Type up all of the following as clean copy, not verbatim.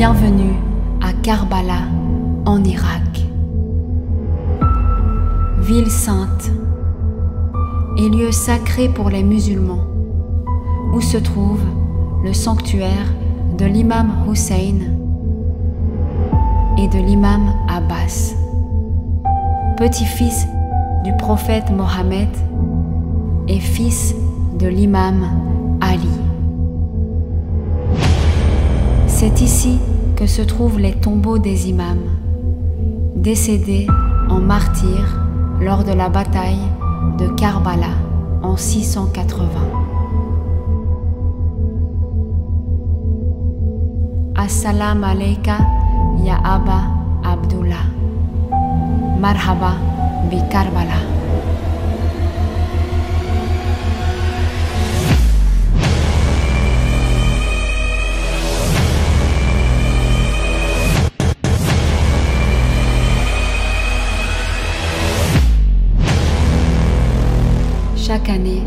Bienvenue à Karbala, en Irak. Ville sainte et lieu sacré pour les musulmans, où se trouve le sanctuaire de l'imam Hussein et de l'imam Abbas, petit-fils du prophète Mohammed et fils de l'imam Ali. C'est ici que se trouvent les tombeaux des imams, décédés en martyrs lors de la bataille de Karbala en 680. Assalamu alayka ya Aba Abdullah. Marhaba bi Karbala. Chaque année,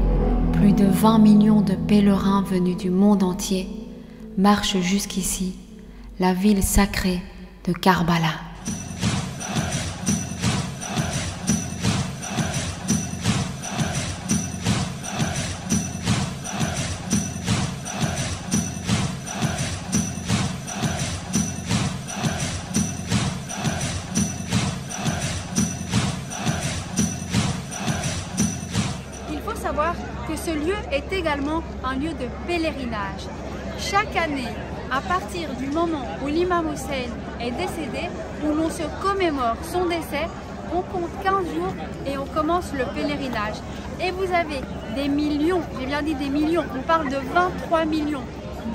plus de 20 millions de pèlerins venus du monde entier marchent jusqu'ici, la ville sacrée de Karbala. Savoir que ce lieu est également un lieu de pèlerinage. Chaque année, à partir du moment où l'imam Hussein est décédé, où l'on se commémore son décès, on compte 15 jours et on commence le pèlerinage. Et vous avez des millions, j'ai bien dit des millions, on parle de 23 millions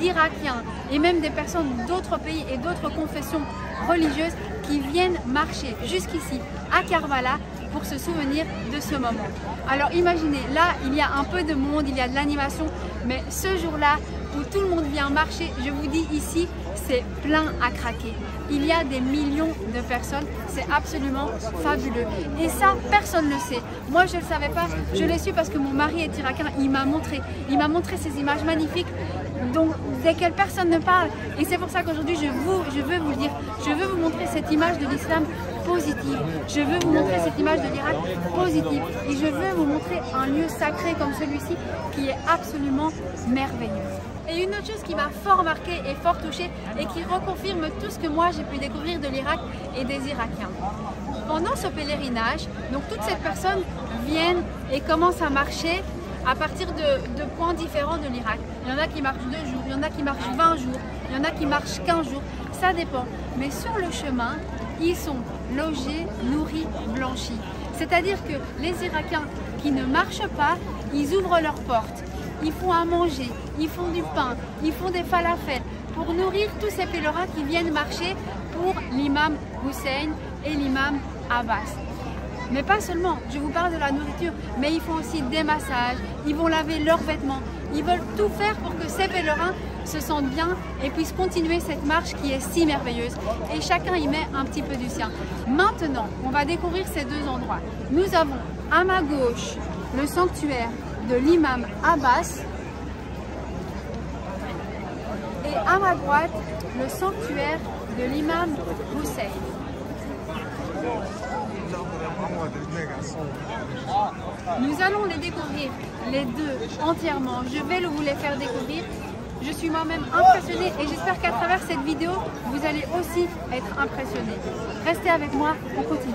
d'Irakiens et même des personnes d'autres pays et d'autres confessions religieuses qui viennent marcher jusqu'ici à Karbala pour se souvenir de ce moment. Alors imaginez, là il y a un peu de monde, il y a de l'animation, mais ce jour-là où tout le monde vient marcher, je vous dis ici, c'est plein à craquer. Il y a des millions de personnes, c'est absolument fabuleux. Et ça, personne ne le sait. Moi je ne le savais pas, je l'ai su parce que mon mari est irakien, il m'a montré ces images magnifiques desquelles personne ne parle. Et c'est pour ça qu'aujourd'hui je veux vous le dire, je veux vous montrer cette image de l'islam positive. Je veux vous montrer cette image de l'Irak positive. Et je veux vous montrer un lieu sacré comme celui-ci qui est absolument merveilleux. Et une autre chose qui m'a fort marqué et fort touchée et qui reconfirme tout ce que moi j'ai pu découvrir de l'Irak et des Irakiens. Pendant ce pèlerinage, donc toutes ces personnes viennent et commencent à marcher à partir de points différents de l'Irak. Il y en a qui marchent 2 jours, il y en a qui marchent 20 jours, il y en a qui marchent 15 jours, ça dépend. Mais sur le chemin, ils sont logés, nourris, blanchis. C'est-à-dire que les Irakiens qui ne marchent pas, ils ouvrent leurs portes, ils font à manger, ils font du pain, ils font des falafels pour nourrir tous ces pèlerins qui viennent marcher pour l'imam Hussein et l'imam Abbas. Mais pas seulement, je vous parle de la nourriture, mais ils font aussi des massages, ils vont laver leurs vêtements, ils veulent tout faire pour que ces pèlerins se sentent bien et puissent continuer cette marche qui est si merveilleuse. Et chacun y met un petit peu du sien. Maintenant, on va découvrir ces 2 endroits. Nous avons à ma gauche le sanctuaire de l'imam Abbas et à ma droite le sanctuaire de l'imam Hussein. Nous allons les découvrir les 2 entièrement. Je vais vous les faire découvrir. Je suis moi-même impressionnée et j'espère qu'à travers cette vidéo, vous allez aussi être impressionnés. Restez avec moi, on continue.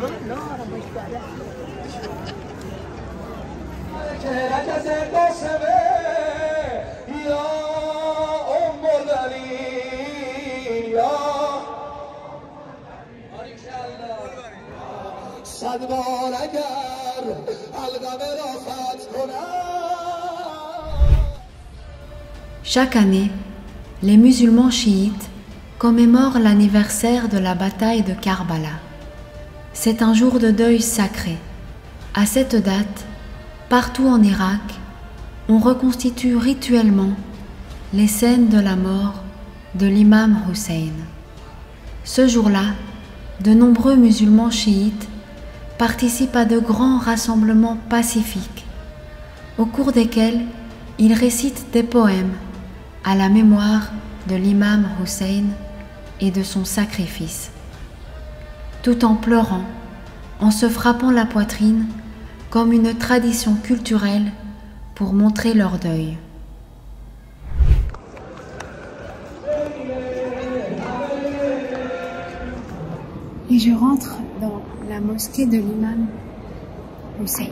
Chaque année, les musulmans chiites commémorent l'anniversaire de la bataille de Karbala. C'est un jour de deuil sacré. À cette date, partout en Irak, on reconstitue rituellement les scènes de la mort de l'imam Hussein. Ce jour-là, de nombreux musulmans chiites participent à de grands rassemblements pacifiques, au cours desquels ils récitent des poèmes à la mémoire de l'imam Hussein et de son sacrifice, tout en pleurant, en se frappant la poitrine comme une tradition culturelle pour montrer leur deuil. Et je rentre dans la mosquée de l'imam Hussein.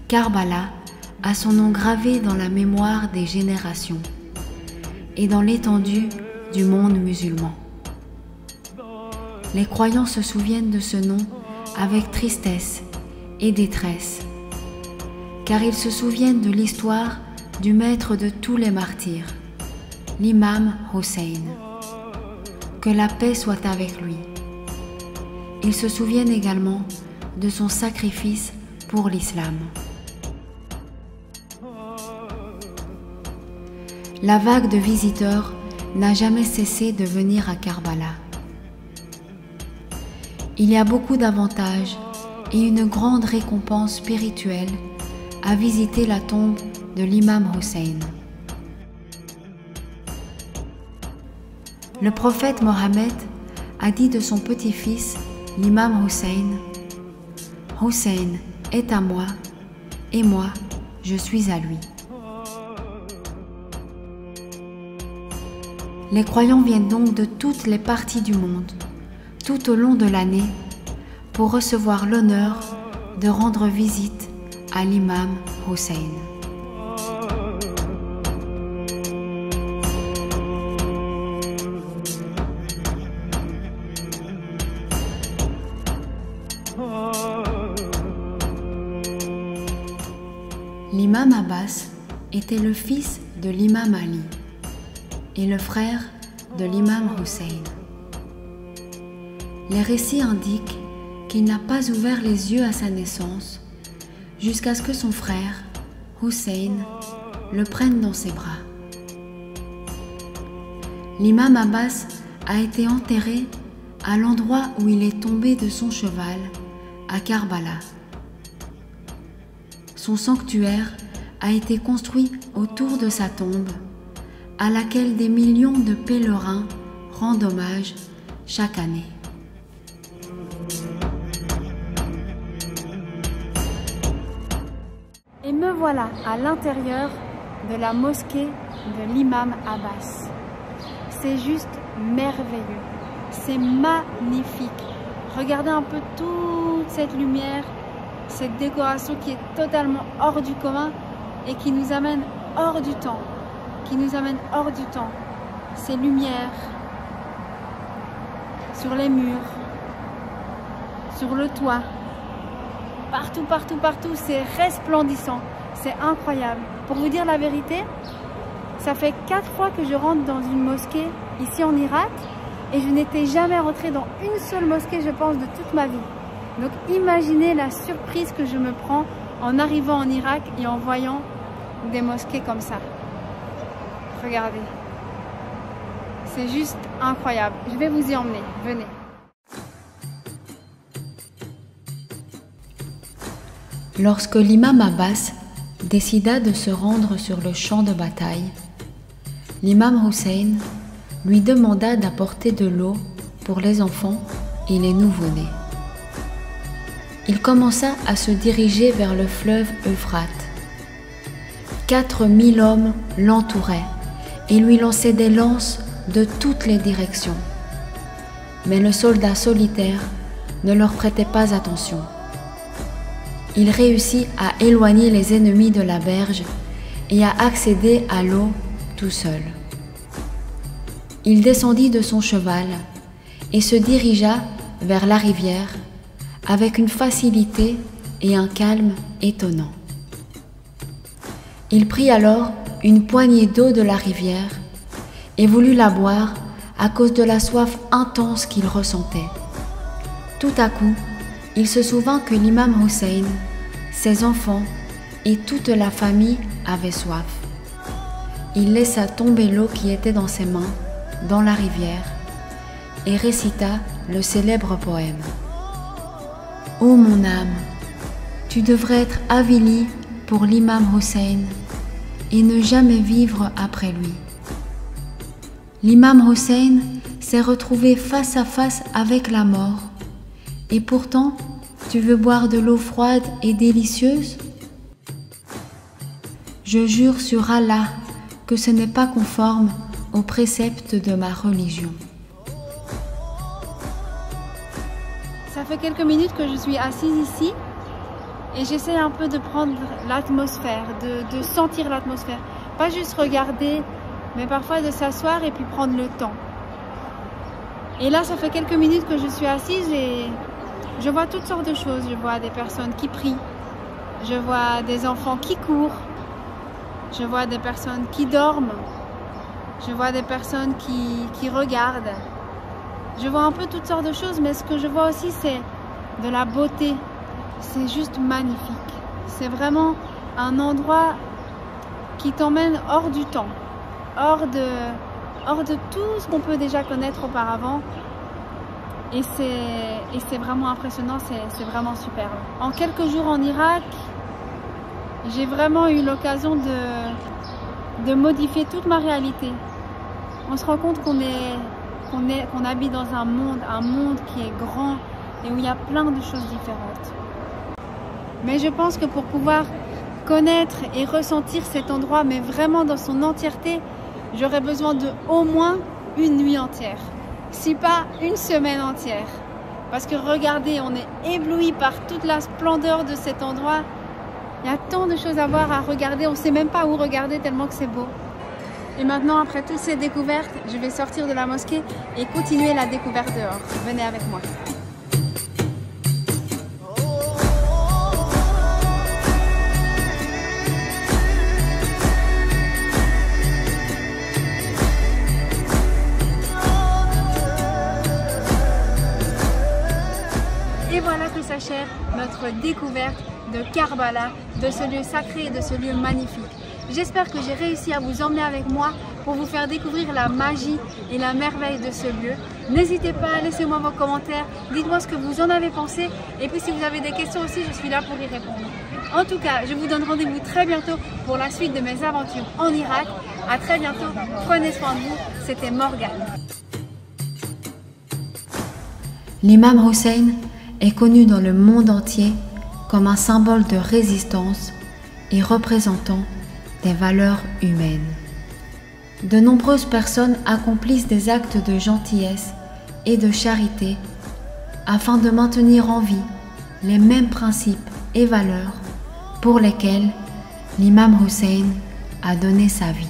Karbala a son nom gravé dans la mémoire des générations et dans l'étendue du monde musulman. Les croyants se souviennent de ce nom avec tristesse et détresse, car ils se souviennent de l'histoire du maître de tous les martyrs, l'imam Hussein. Que la paix soit avec lui. Ils se souviennent également de son sacrifice pour l'islam. La vague de visiteurs n'a jamais cessé de venir à Karbala. Il y a beaucoup d'avantages et une grande récompense spirituelle à visiter la tombe de l'imam Hussein. Le prophète Mohammed a dit de son petit-fils, l'imam Hussein, « Hussein est à moi et moi, je suis à lui. » Les croyants viennent donc de toutes les parties du monde, tout au long de l'année, pour recevoir l'honneur de rendre visite à l'imam Hussein. L'imam Abbas était le fils de l'imam Ali et le frère de l'imam Hussein. Les récits indiquent qu'il n'a pas ouvert les yeux à sa naissance jusqu'à ce que son frère, Hussein, le prenne dans ses bras. L'imam Abbas a été enterré à l'endroit où il est tombé de son cheval, à Karbala. Son sanctuaire a été construit autour de sa tombe, à laquelle des millions de pèlerins rendent hommage chaque année. Et me voilà à l'intérieur de la mosquée de l'imam Abbas. C'est juste merveilleux, c'est magnifique. Regardez un peu toute cette lumière, cette décoration qui est totalement hors du commun et qui nous amène hors du temps, Ces lumières sur les murs, sur le toit, partout, c'est resplendissant, c'est incroyable. Pour vous dire la vérité, ça fait 4 fois que je rentre dans une mosquée ici en Irak et je n'étais jamais rentrée dans une seule mosquée, je pense, de toute ma vie. Donc imaginez la surprise que je me prends en arrivant en Irak et en voyant des mosquées comme ça. Regardez, c'est juste incroyable. Je vais vous y emmener, venez. Lorsque l'imam Abbas décida de se rendre sur le champ de bataille, l'imam Hussein lui demanda d'apporter de l'eau pour les enfants et les nouveau-nés. Il commença à se diriger vers le fleuve Euphrate. 4000 hommes l'entouraient et lui lançaient des lances de toutes les directions. Mais le soldat solitaire ne leur prêtait pas attention. Il réussit à éloigner les ennemis de la berge et à accéder à l'eau tout seul. Il descendit de son cheval et se dirigea vers la rivière avec une facilité et un calme étonnants. Il prit alors une poignée d'eau de la rivière et voulut la boire à cause de la soif intense qu'il ressentait. Tout à coup, il se souvint que l'imam Hussein, ses enfants et toute la famille avaient soif. Il laissa tomber l'eau qui était dans ses mains dans la rivière et récita le célèbre poème. « Ô mon âme, tu devrais être avili pour l'imam Hussein et ne jamais vivre après lui. L'imam Hussein s'est retrouvé face à face avec la mort. Et pourtant, tu veux boire de l'eau froide et délicieuse? Je jure sur Allah que ce n'est pas conforme aux préceptes de ma religion. Ça fait quelques minutes que je suis assise ici et j'essaie un peu de prendre l'atmosphère, de sentir l'atmosphère. Pas juste regarder, mais parfois de s'asseoir et puis prendre le temps. Et là, ça fait quelques minutes que je suis assise et je vois toutes sortes de choses. Je vois des personnes qui prient, je vois des enfants qui courent, je vois des personnes qui dorment, je vois des personnes qui regardent. Je vois un peu toutes sortes de choses, mais ce que je vois aussi, c'est de la beauté. C'est juste magnifique. C'est vraiment un endroit qui t'emmène hors du temps, hors de tout ce qu'on peut déjà connaître auparavant. Et c'est vraiment impressionnant, c'est vraiment superbe. En quelques jours en Irak, j'ai vraiment eu l'occasion de modifier toute ma réalité. On se rend compte qu'on habite dans un monde qui est grand et où il y a plein de choses différentes. Mais je pense que pour pouvoir connaître et ressentir cet endroit, mais vraiment dans son entièreté, j'aurais besoin de au moins une nuit entière, si pas une semaine entière. Parce que regardez, on est ébloui par toute la splendeur de cet endroit. Il y a tant de choses à voir, à regarder, on ne sait même pas où regarder tellement que c'est beau. Et maintenant, après toutes ces découvertes, je vais sortir de la mosquée et continuer la découverte dehors. Venez avec moi. Et voilà que s'achève notre découverte de Karbala, de ce lieu sacré et de ce lieu magnifique. J'espère que j'ai réussi à vous emmener avec moi pour vous faire découvrir la magie et la merveille de ce lieu. N'hésitez pas, laissez-moi vos commentaires, dites-moi ce que vous en avez pensé et puis si vous avez des questions aussi, je suis là pour y répondre. En tout cas, je vous donne rendez-vous très bientôt pour la suite de mes aventures en Irak. À très bientôt, prenez soin de vous, c'était Morgane. L'imam Hussein est connu dans le monde entier comme un symbole de résistance et représentant des valeurs humaines. De nombreuses personnes accomplissent des actes de gentillesse et de charité afin de maintenir en vie les mêmes principes et valeurs pour lesquels l'imam Hussein a donné sa vie.